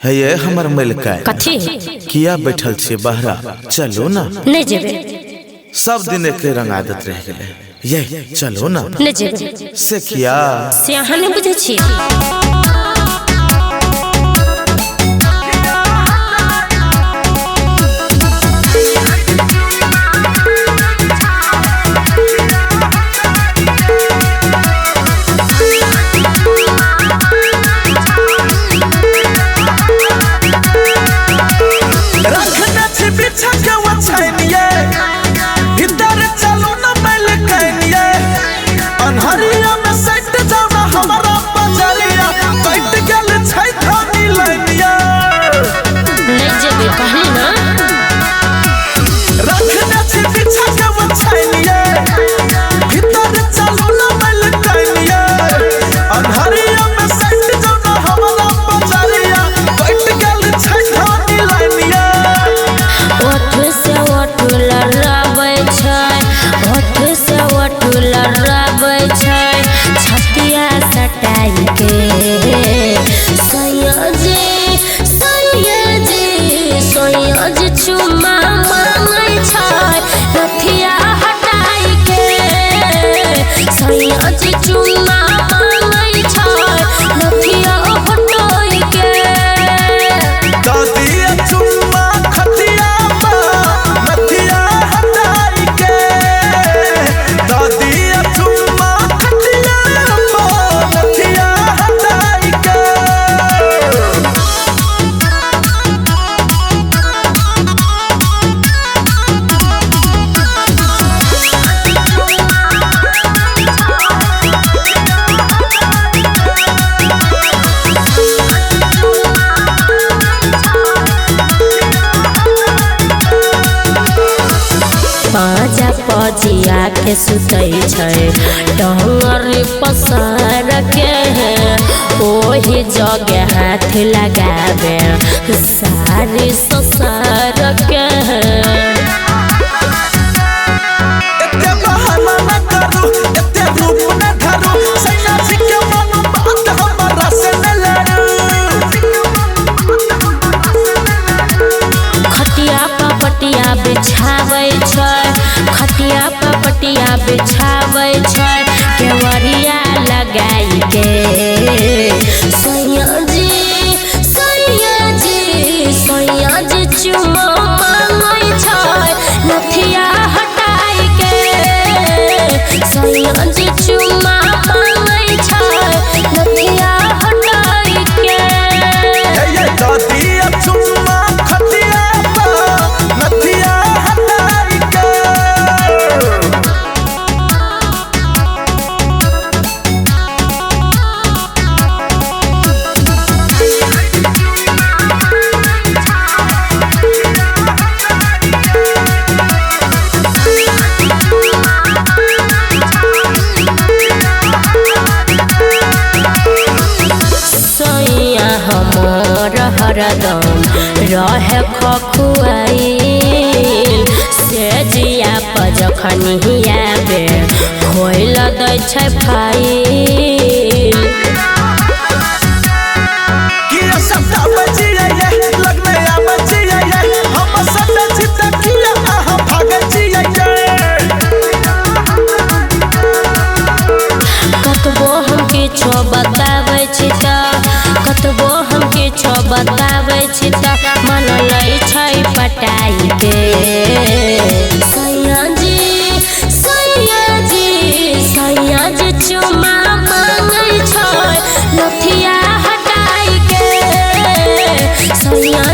है ये हमर मलका कथी किया बैठल छे बहरा चलो ना नहीं जेबे सब दिन एक रंग आदत रह गेले ये चलो ना नहीं जेबे से किया से अहाँ नहीं बुझे छी पाजा पजिया के सुतई छै डहर पसार के ओही जगह हाथ लगावे सारी ससार के पटिया बिछावे छै खटिया पर पटिया बिछावे छै केवरिया लगाई के सैया जी चुमा मांगै छै नथिया हटाई के सैया जी चुमा मांगै छै नथिया हटाई के हरदम रहे खखुआइल से जिया पर जखन हियाबे खोइल दै छै फाइल कतबो हम किछो बताबै छी कतबो हम किछो बताबै छी मन लै छै पटाई के सैया जी चुमा मांगै छै नथिया हटाई के सैया